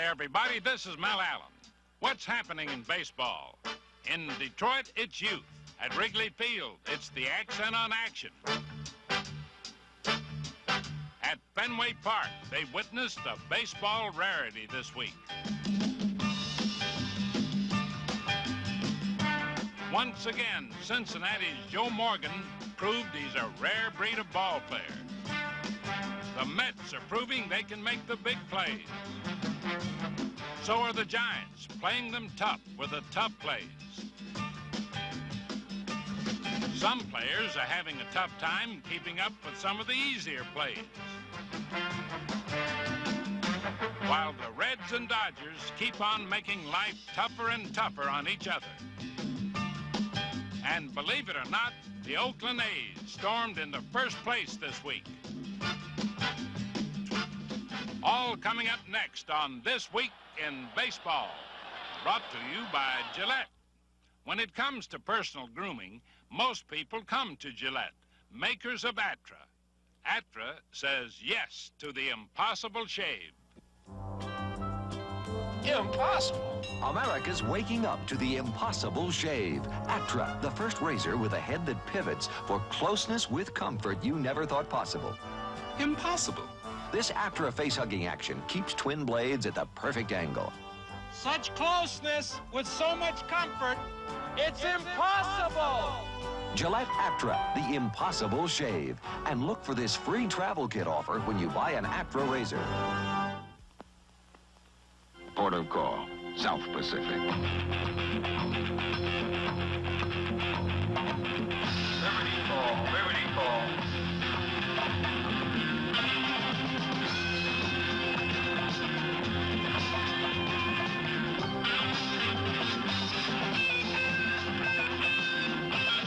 everybody, this is Mel Allen. What's happening in baseball? In Detroit, it's youth. At Wrigley Field, it's the accent on action. At Fenway Park, they witnessed a baseball rarity this week. Once again, Cincinnati's Joe Morgan proved he's a rare breed of ball player. The Mets are proving they can make the big plays. So are the Giants, playing them tough with the tough plays. Some players are having a tough time keeping up with some of the easier plays. While the Reds and Dodgers keep on making life tougher and tougher on each other. And believe it or not, the Oakland A's stormed into first place this week. All coming up next on This Week in Baseball, brought to you by Gillette. When it comes to personal grooming, most people come to Gillette, makers of Atra. Atra says yes to the impossible shave. Impossible? America's waking up to the impossible shave. Atra, the first razor with a head that pivots for closeness with comfort you never thought possible. Impossible. This Atra face-hugging action keeps twin blades at the perfect angle. Such closeness with so much comfort, it's impossible! Gillette Atra, the impossible shave. And look for this free travel kit offer when you buy an Atra razor. Port of call, South Pacific. Liberty call, Liberty call.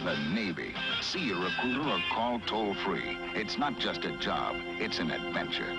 The Navy. See a recruiter or call toll-free. It's not just a job, it's an adventure.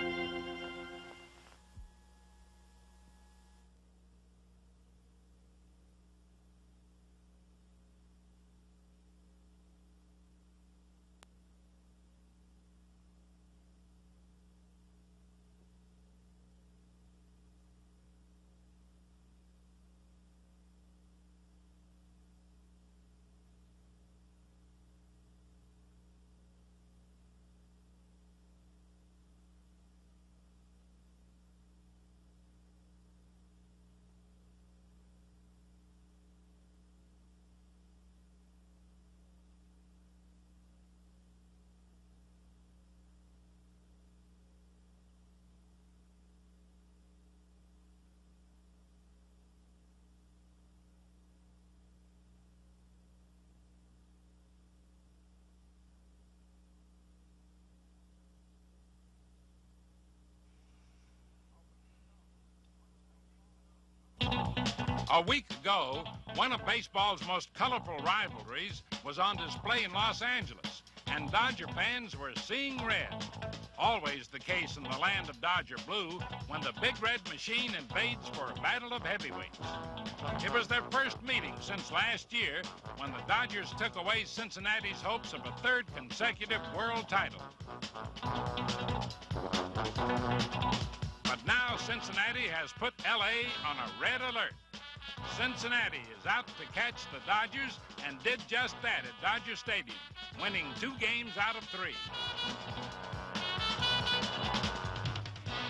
A week ago, one of baseball's most colorful rivalries was on display in Los Angeles, and Dodger fans were seeing red. Always the case in the land of Dodger blue when the Big Red Machine invades for a battle of heavyweights. It was their first meeting since last year when the Dodgers took away Cincinnati's hopes of a third consecutive world title. But now Cincinnati has put L.A. on a red alert. Cincinnati is out to catch the Dodgers and did just that at Dodger Stadium, winning 2 games out of 3.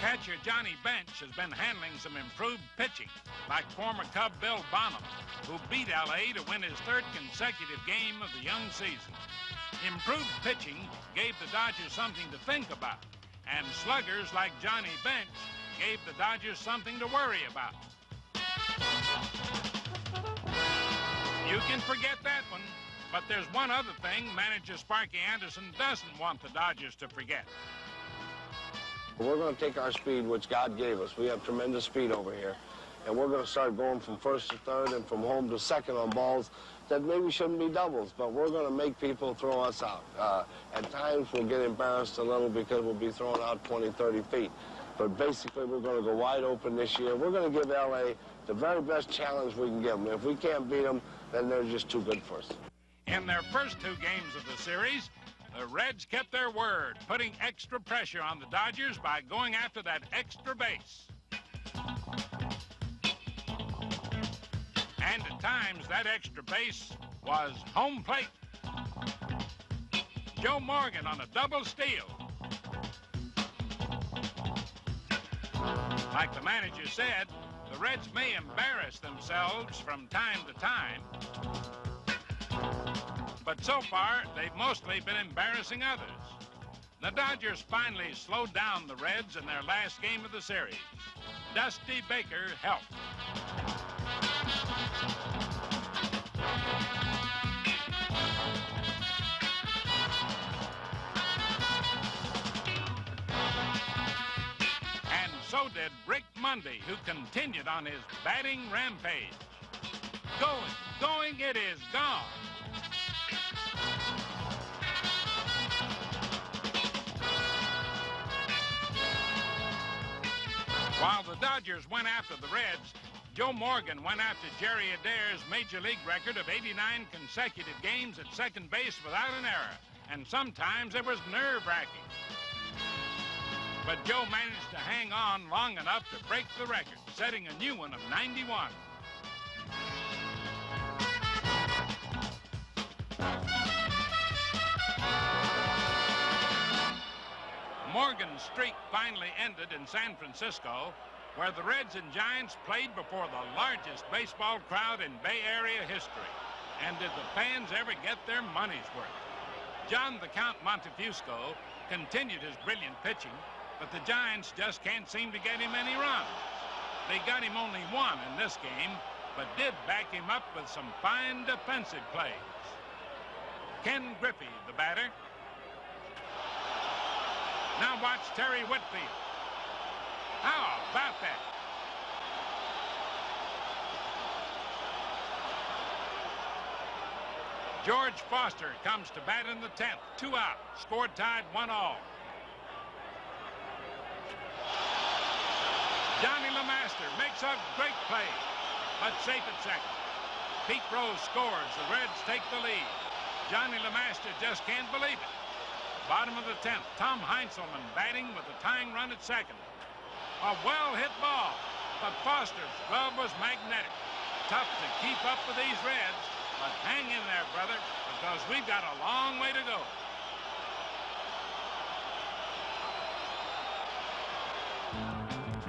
Catcher Johnny Bench has been handling some improved pitching, like former Cub Bill Bonham, who beat L.A. to win his 3rd consecutive game of the young season. Improved pitching gave the Dodgers something to think about, and sluggers like Johnny Bench gave the Dodgers something to worry about. You can forget that one, but there's one other thing manager Sparky Anderson doesn't want the Dodgers to forget. We're going to take our speed, which God gave us. We have tremendous speed over here. And we're going to start going from first to third and from home to second on balls that maybe shouldn't be doubles, but we're going to make people throw us out. At times, we'll get embarrassed a little because we'll be thrown out 20, 30 feet. But basically, we're going to go wide open this year. We're going to give L.A. the very best challenge we can give them. If we can't beat them, then they're just too good for us. In their first 2 games of the series, the Reds kept their word, putting extra pressure on the Dodgers by going after that extra base. And at times, that extra base was home plate. Joe Morgan on a double steal. Like the manager said, the Reds may embarrass themselves from time to time, but so far, they've mostly been embarrassing others. The Dodgers finally slowed down the Reds in their last game of the series. Dusty Baker helped. And so did Rick Mundy, who continued on his batting rampage. Going, it is gone. While the Dodgers went after the Reds, Joe Morgan went after Jerry Adair's Major League record of 89 consecutive games at second base without an error, and sometimes it was nerve-wracking. But Joe managed to hang on long enough to break the record, setting a new one of 91. Morgan's streak finally ended in San Francisco, where the Reds and Giants played before the largest baseball crowd in Bay Area history. And did the fans ever get their money's worth? John the Count Montefusco continued his brilliant pitching, but the Giants just can't seem to get him any runs. They got him only one in this game, but did back him up with some fine defensive plays. Ken Griffey, the batter. Now watch Terry Whitfield. How about that? George Foster comes to bat in the 10th. 2 out. Score tied 1-all. Johnny LeMaster makes a great play, but safe at second. Pete Rose scores. The Reds take the lead. Johnny LeMaster just can't believe it. Bottom of the 10th, Tom Heinzelman batting with a tying run at second. A well-hit ball, but Foster's glove was magnetic. Tough to keep up with these Reds, but hang in there, brother, because we've got a long way to go.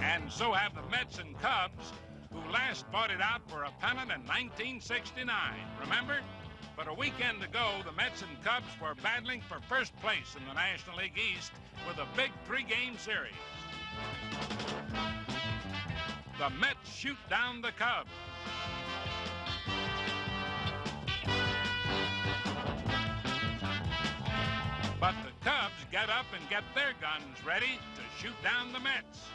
And so have the Mets and Cubs, who last fought it out for a pennant in 1969. Remember? But a weekend ago, the Mets and Cubs were battling for first place in the National League East with a big 3-game series. The Mets shoot down the Cubs. But the Cubs get up and get their guns ready to shoot down the Mets.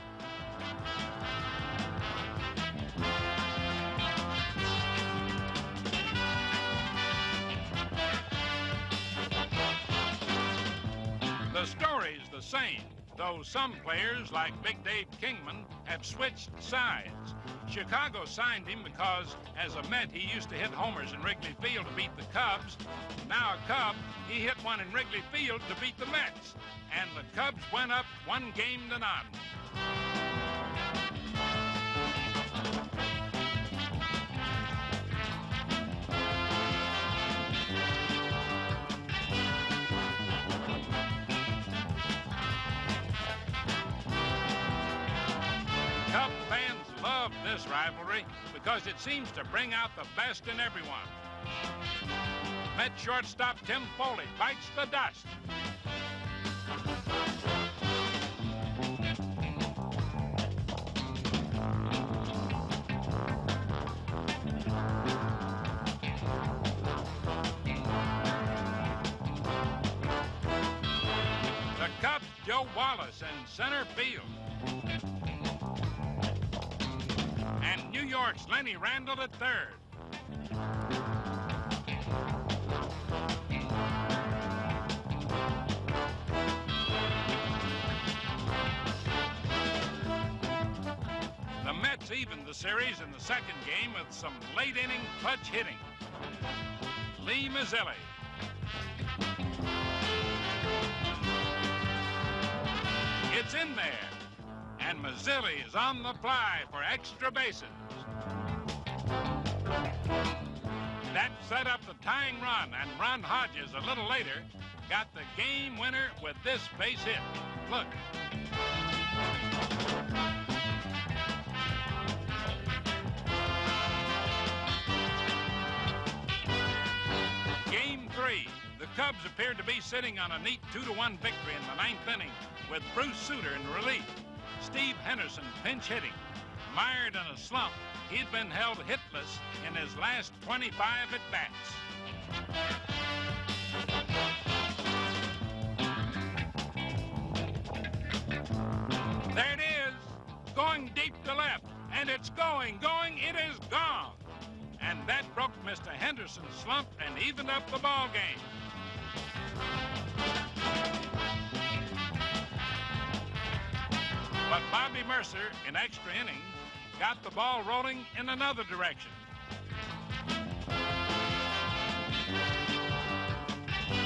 The story's the same, though some players, like Big Dave Kingman, have switched sides. Chicago signed him because, as a Met, he used to hit homers in Wrigley Field to beat the Cubs. Now a Cub, he hit one in Wrigley Field to beat the Mets. And the Cubs went up 1 game to none. Cub fans love this rivalry because it seems to bring out the best in everyone. Met shortstop Tim Foley bites the dust. The Cubs, Joe Wallace in center field. And New York's Lenny Randle at third. The Mets evened the series in the second game with some late-inning clutch hitting. Lee Mazzilli. It's in there. And Mazzilli is on the fly for extra bases. That set up the tying run, and Ron Hodges a little later got the game winner with this base hit. Look. Game 3. The Cubs appeared to be sitting on a neat 2-1 victory in the ninth inning with Bruce Sutter in relief. Steve Henderson pinch hitting. Mired in a slump, he'd been held hitless in his last 25 at-bats. There it is, going deep to left, and it's going, it is gone. And that broke Mr. Henderson's slump and evened up the ball game. But Bobby Mercer, in extra innings, got the ball rolling in another direction.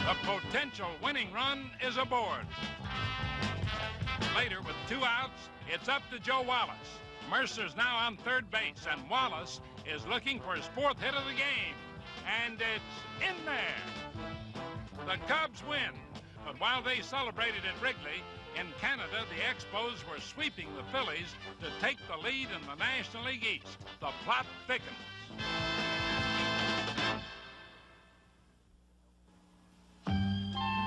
The potential winning run is aboard. Later, with 2 outs, it's up to Joe Wallace. Mercer's now on third base, and Wallace is looking for his 4th hit of the game. And it's in there. The Cubs win. But while they celebrated at Wrigley, in Canada, the Expos were sweeping the Phillies to take the lead in the National League East. The plot thickens.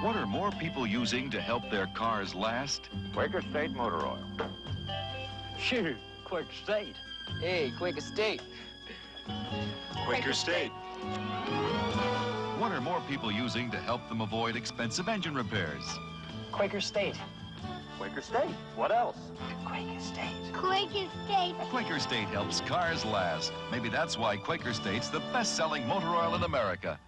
What are more people using to help their cars last? Quaker State Motor Oil. Shoot, Quaker State. Hey, Quaker State. Quaker State. What are more people using to help them avoid expensive engine repairs? Quaker State. Quaker State. What else? Quaker State. Quaker State. Quaker State helps cars last. Maybe that's why Quaker State's the best-selling motor oil in America.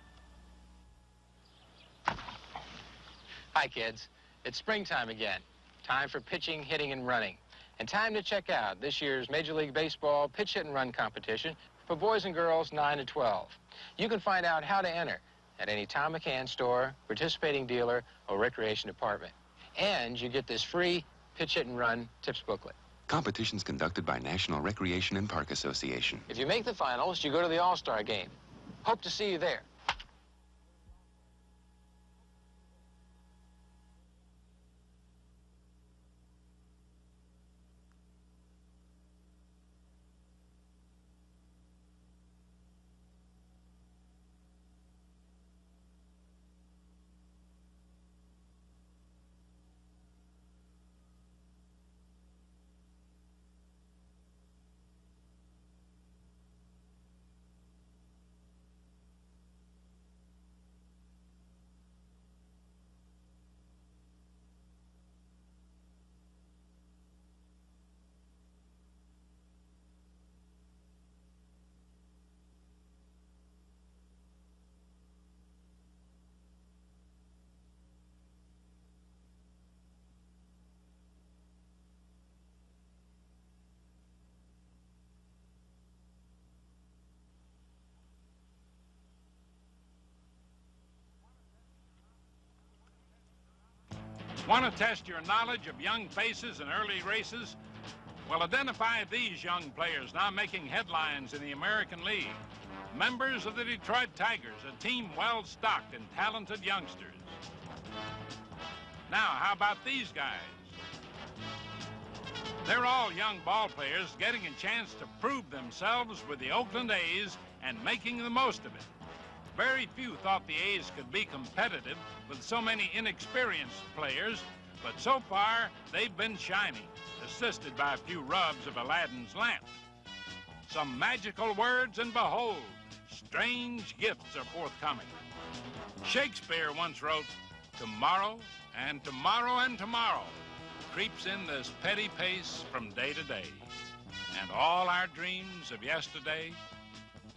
Hi, kids. It's springtime again. Time for pitching, hitting, and running. And time to check out this year's Major League Baseball pitch, hit, and run competition for boys and girls 9 to 12. You can find out how to enter at any Tom McCann store, participating dealer, or recreation department. And you get this free pitch, hit, and run tips booklet. Competitions conducted by National Recreation and Park Association. If you make the finals, you go to the All-Star game. Hope to see you there. Want to test your knowledge of young faces in early races? Well, identify these young players now making headlines in the American League. Members of the Detroit Tigers, a team well-stocked in talented youngsters. Now, how about these guys? They're all young ball players getting a chance to prove themselves with the Oakland A's and making the most of it. Very few thought the A's could be competitive with so many inexperienced players, but so far they've been shining, assisted by a few rubs of Aladdin's lamp. Some magical words and behold, strange gifts are forthcoming. Shakespeare once wrote, "Tomorrow and tomorrow and tomorrow creeps in this petty pace from day to day, and all our dreams of yesterday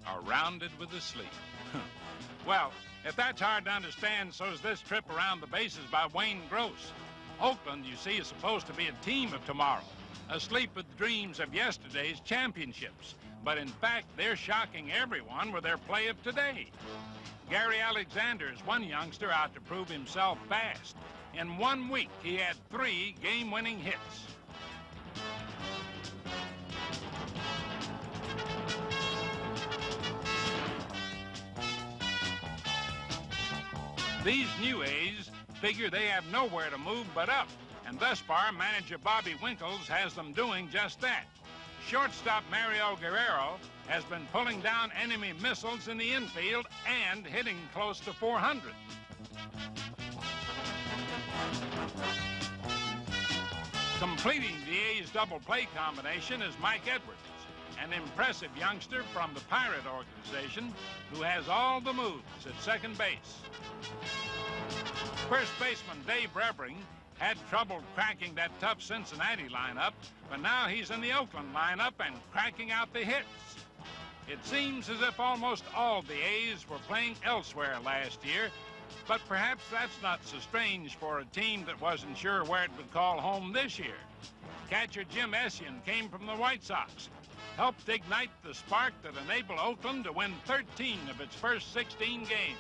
are rounded with a sleep." Well, if that's hard to understand, so's this trip around the bases by Wayne Gross. Oakland, you see, is supposed to be a team of tomorrow, asleep with dreams of yesterday's championships. But in fact, they're shocking everyone with their play of today. Gary Alexander is one youngster out to prove himself fast. In 1 week, he had 3 game-winning hits. These new A's figure they have nowhere to move but up, and thus far, manager Bobby Winkles has them doing just that. Shortstop Mario Guerrero has been pulling down enemy missiles in the infield and hitting close to 400. Completing the A's double play combination is Mike Edwards, an impressive youngster from the Pirate organization who has all the moves at second base. First baseman Dave Revering had trouble cracking that tough Cincinnati lineup, but now he's in the Oakland lineup and cracking out the hits. It seems as if almost all the A's were playing elsewhere last year, but perhaps that's not so strange for a team that wasn't sure where it would call home this year. Catcher Jim Essien came from the White Sox, helped ignite the spark that enabled Oakland to win 13 of its first 16 games.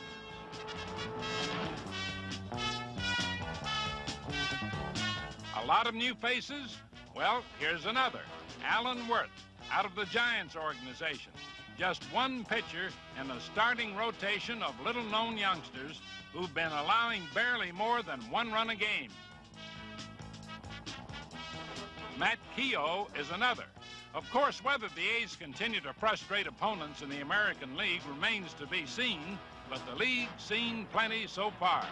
A lot of new faces? Well, here's another. Alan Worth, out of the Giants organization. Just one pitcher in a starting rotation of little-known youngsters who've been allowing barely more than one run a game. Matt Keogh is another. Of course, whether the A's continue to frustrate opponents in the American League remains to be seen, but the league's seen plenty so far.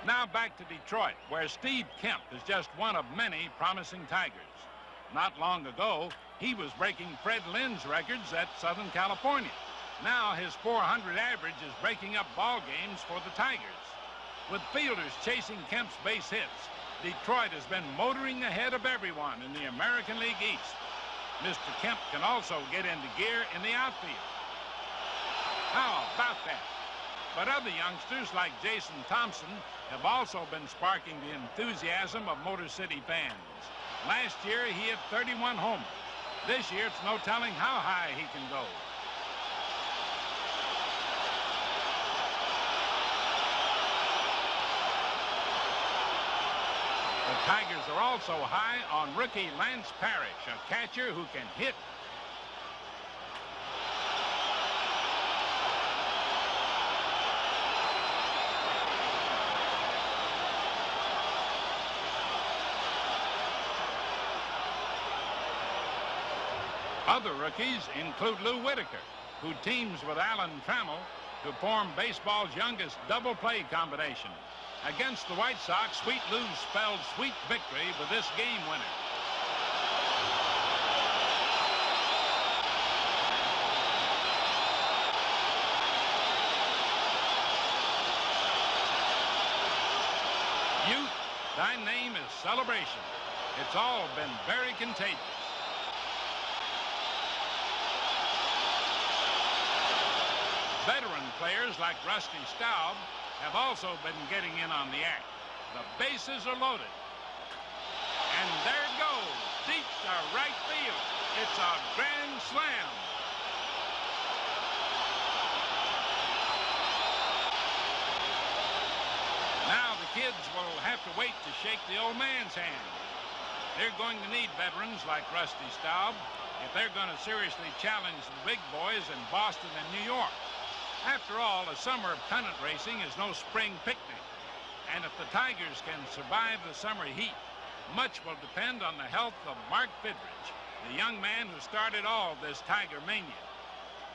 Now back to Detroit, where Steve Kemp is just one of many promising Tigers. Not long ago, he was breaking Fred Lynn's records at Southern California. Now his .400 average is breaking up ball games for the Tigers. With fielders chasing Kemp's base hits, Detroit has been motoring ahead of everyone in the American League East. Mr. Kemp can also get into gear in the outfield. How about that? But other youngsters like Jason Thompson have also been sparking the enthusiasm of Motor City fans. Last year, he hit 31 homers. This year, it's no telling how high he can go. The Tigers are also high on rookie Lance Parrish, a catcher who can hit. Other rookies include Lou Whitaker, who teams with Alan Trammell to form baseball's youngest double play combination. Against the White Sox, Sweet Lou spelled sweet victory with this game winner. Youth, thy name is celebration. It's all been very contagious. Veteran players like Rusty Staub have also been getting in on the act. The bases are loaded. And there it goes, deep to right field. It's a grand slam. Now the kids will have to wait to shake the old man's hand. They're going to need veterans like Rusty Staub if they're going to seriously challenge the big boys in Boston and New York. After all, a summer of pennant racing is no spring picnic. And if the Tigers can survive the summer heat, much will depend on the health of Mark Fidrich, the young man who started all this Tiger mania.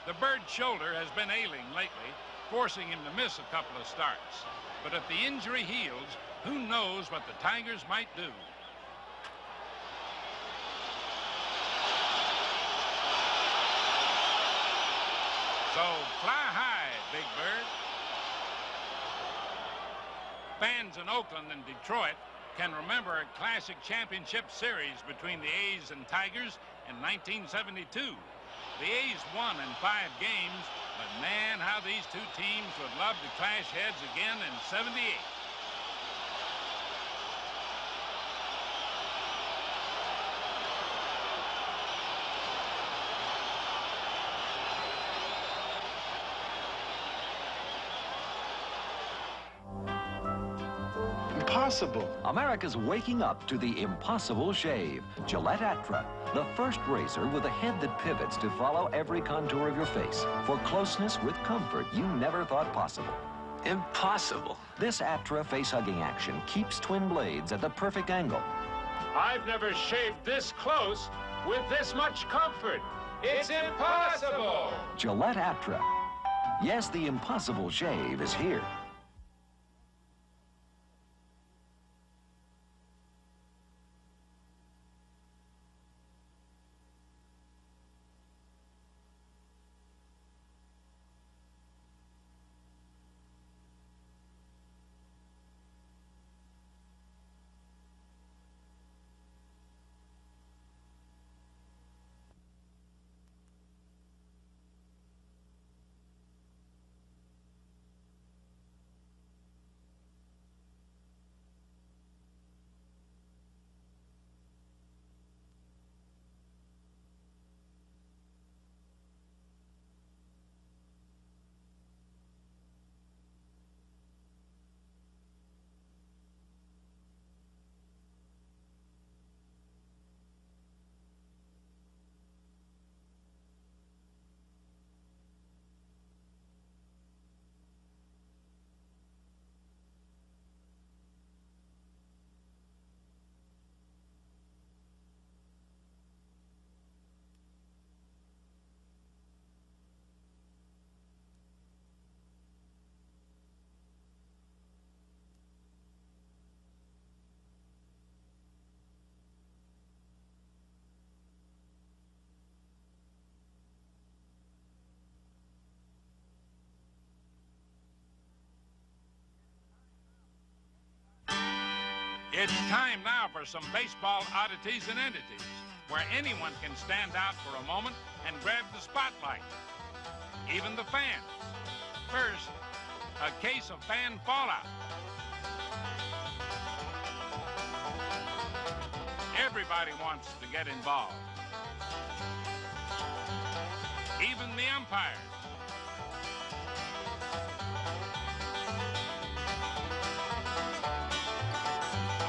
The bird's shoulder has been ailing lately, forcing him to miss a couple of starts. But if the injury heals, who knows what the Tigers might do. So fly high, Big Bird. Fans in Oakland and Detroit can remember a classic championship series between the A's and Tigers in 1972. The A's won in 5 games, but man, how these two teams would love to clash heads again in '78. America's waking up to the impossible shave. Gillette Atra. The first razor with a head that pivots to follow every contour of your face for closeness with comfort you never thought possible. Impossible. This Atra face-hugging action keeps twin blades at the perfect angle. I've never shaved this close with this much comfort. It's impossible! Gillette Atra. Yes, the impossible shave is here. It's time now for some baseball oddities and entities, where anyone can stand out for a moment and grab the spotlight. Even the fans. First, a case of fan fallout. Everybody wants to get involved. Even the umpires.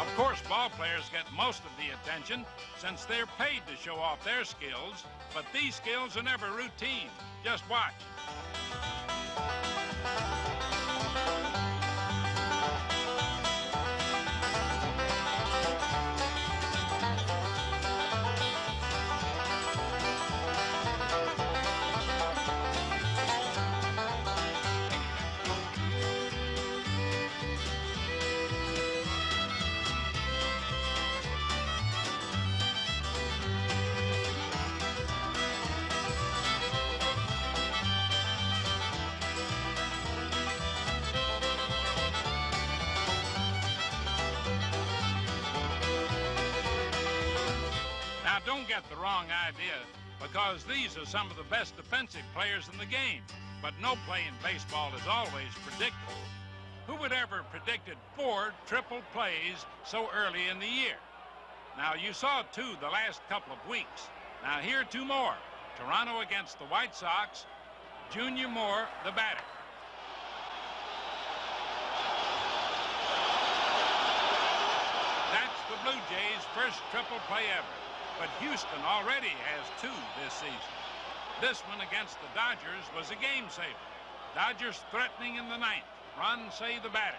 Of course, ball players get most of the attention since they're paid to show off their skills, but these skills are never routine. Just watch. Don't get the wrong idea, because these are some of the best defensive players in the game. But no play in baseball is always predictable. Who would ever predicted 4 triple plays so early in the year? Now, you saw 2 the last couple of weeks. Now, here are 2 more. Toronto against the White Sox. Junior Moore, the batter. That's the Blue Jays' first triple play ever. But Houston already has 2 this season. This one against the Dodgers was a game saver. Dodgers threatening in the 9th. Run, say the batter.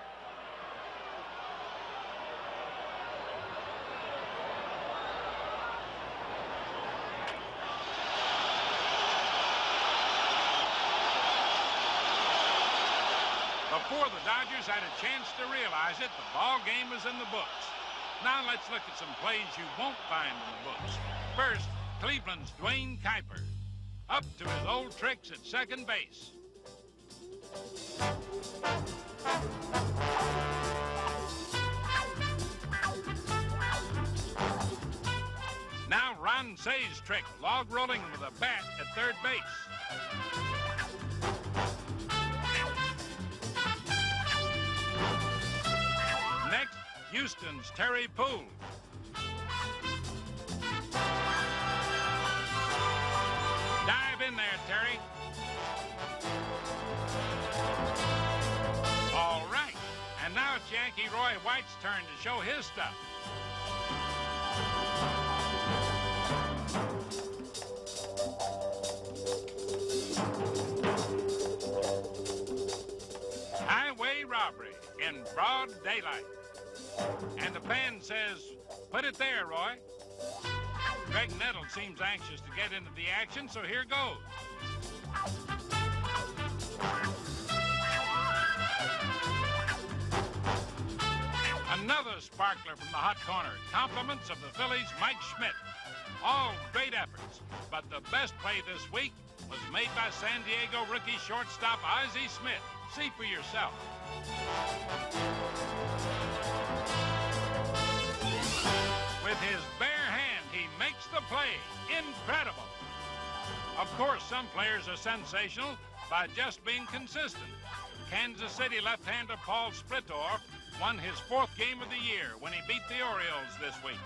Before the Dodgers had a chance to realize it, the ball game was in the books. Now let's look at some plays you won't find in the books. First, Cleveland's Dwayne Kuiper, up to his old tricks at second base. Now Ron Say's trick, log rolling with a bat at third base. Next, Houston's Terry Poole. Dive in there, Terry. All right. And now it's Yankee Roy White's turn to show his stuff. highway robbery in broad daylight. And the fan says, put it there, Roy. Greg Nettle seems anxious to get into the action, so here goes. Another sparkler from the hot corner. Compliments of the Phillies' Mike Schmidt. All great efforts, but the best play this week was made by San Diego rookie shortstop Ozzie Smith. See for yourself. With his bare hand, he makes the play. Incredible. Of course, some players are sensational by just being consistent. Kansas City left-hander Paul Splittorff won his 4th game of the year when he beat the Orioles this week.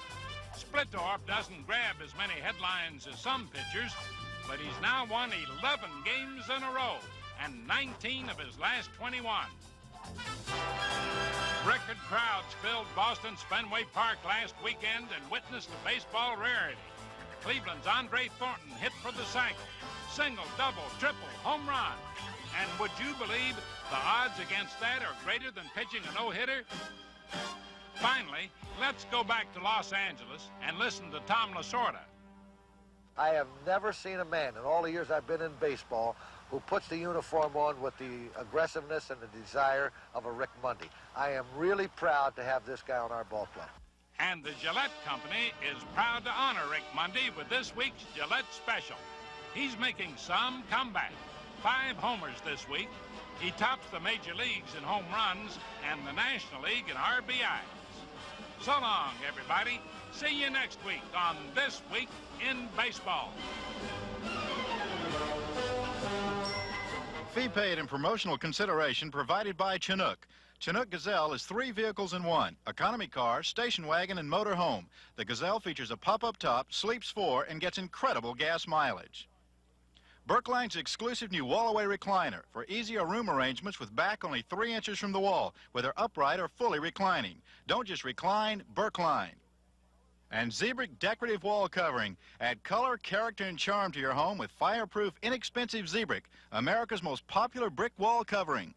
Splittorff doesn't grab as many headlines as some pitchers, but he's now won 11 games in a row and 19 of his last 21. Record crowds filled Boston's Fenway Park last weekend and witnessed a baseball rarity. Cleveland's Andre Thornton hit for the cycle. Single, double, triple, home run. And would you believe the odds against that are greater than pitching a no-hitter? Finally, let's go back to Los Angeles and listen to Tom Lasorda. I have never seen a man in all the years I've been in baseball who puts the uniform on with the aggressiveness and the desire of a Rick Mundy. I am really proud to have this guy on our ball club. And the Gillette Company is proud to honor Rick Mundy with this week's Gillette Special. He's making some comeback. 5 homers this week. He tops the major leagues in home runs and the National League in RBIs. So long, everybody. See you next week on This Week in Baseball. Fee paid and promotional consideration provided by Chinook. Chinook Gazelle is 3 vehicles in one: economy car, station wagon, and motor home. The Gazelle features a pop-up top, sleeps 4, and gets incredible gas mileage. Berkline's exclusive new wall-away recliner for easier room arrangements with back only 3 inches from the wall, whether upright or fully reclining. Don't just recline, Berkline. And Zebrick decorative wall covering. Add color, character, and charm to your home with fireproof, inexpensive Zebrick, America's most popular brick wall covering.